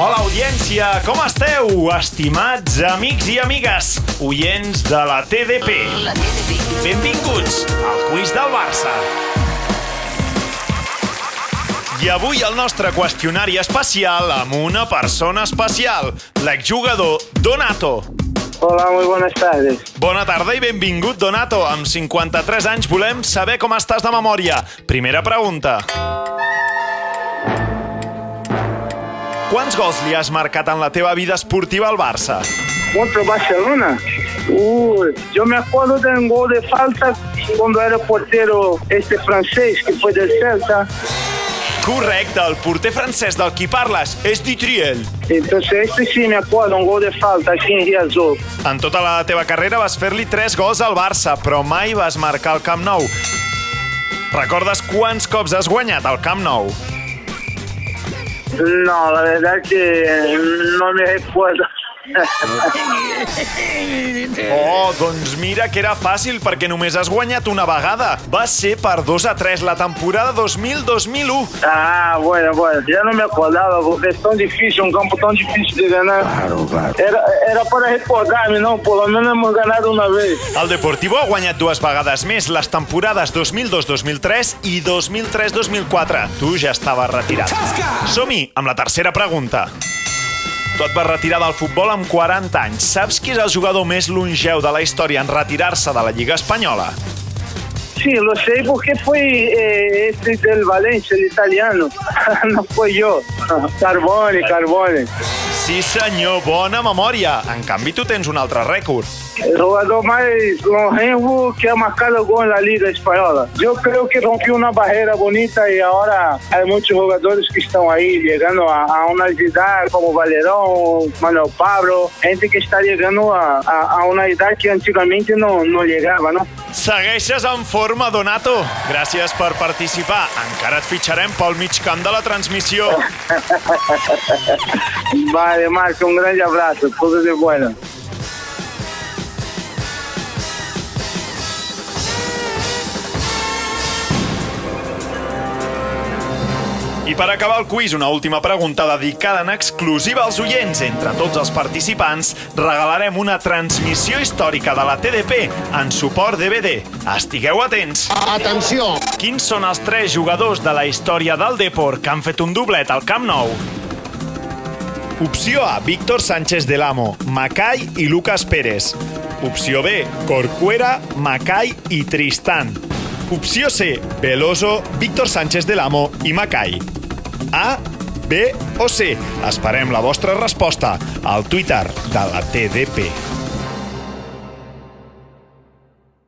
Hola, audiència, com esteu? Estimats amics i amigues, oients de la TDP. Benvinguts al quiz del Barça. I avui el nostre qüestionari especial amb una persona especial, l'exjugador Donato. Hola, muy buenas tardes. Bona tarda i benvingut, Donato. Amb 53 anys volem saber com estàs de memòria. Primera pregunta. Quants gols li has marcat en la teva vida esportiva al Barça? Contra Barcelona? Yo me acuerdo de un gol de falta cuando era portero francés que fue del Celta. Correcte, el porter francès del qui parles és Ditriel. Entonces sí me acuerdo, un gol de falta aquí en Riazor. En tota la teva carrera vas fer-li 3 gols al Barça, però mai vas marcar al Camp Nou. Recordes quants cops has guanyat al Camp Nou? No, la verdad que no me recuerdo. Oh, doncs mira que era fàcil perquè només has guanyat una vegada. Va ser per 2-3 la temporada 2000-2001. Ah, bueno, ya no me acordaba porque es tan difícil, un campo tan difícil de ganar. Claro. Era para recordarme, ¿no? Por lo menos hemos ganado una vez. El Deportivo ha guanyat 2 vegades més, les temporades 2002-2003 i 2003-2004. Tu ja estaves retirat. Som-hi amb la tercera pregunta. Tu et vas retirar del futbol amb 40 anys. Saps qui és el jugador més longeu de la història en retirar-se de la Lliga Espanyola? Sí, lo sé porque fue del Valencia, el italiano. No fue yo. Carbone. Sí, senyor, bona memòria. En canvi, tu tens un altre rècord. El jugador más longevo que ha marcado gol en la Liga Española. Yo creo que rompió una barrera bonita y ahora hay muchos jugadores que están ahí llegando a una edad como Valerón, Manuel Pablo, gente que está llegando a una edad que antigamente no llegaba, ¿no? Segueixes en forma, Donato. Gràcies per participar. Encara et fitxarem pel mig camp de la transmissió. Vale, Marco, un gran abrazo. Todo de bueno. I per acabar el quiz, una última pregunta dedicada en exclusiva als oients. Entre tots els participants regalarem una transmissió històrica de la TDP en suport DVD. Estigueu atents! Atenció! Quins són els 3 jugadors de la història del Depor que han fet un doblet al Camp Nou? Opció A, Víctor Sánchez del Amo, Macay i Lucas Pérez. Opció B, Corcuera, Macay i Tristan. Opció C, Veloso, Víctor Sánchez del Amo i Macay. A, B o C? Esperem la vostra resposta al Twitter de la TDP.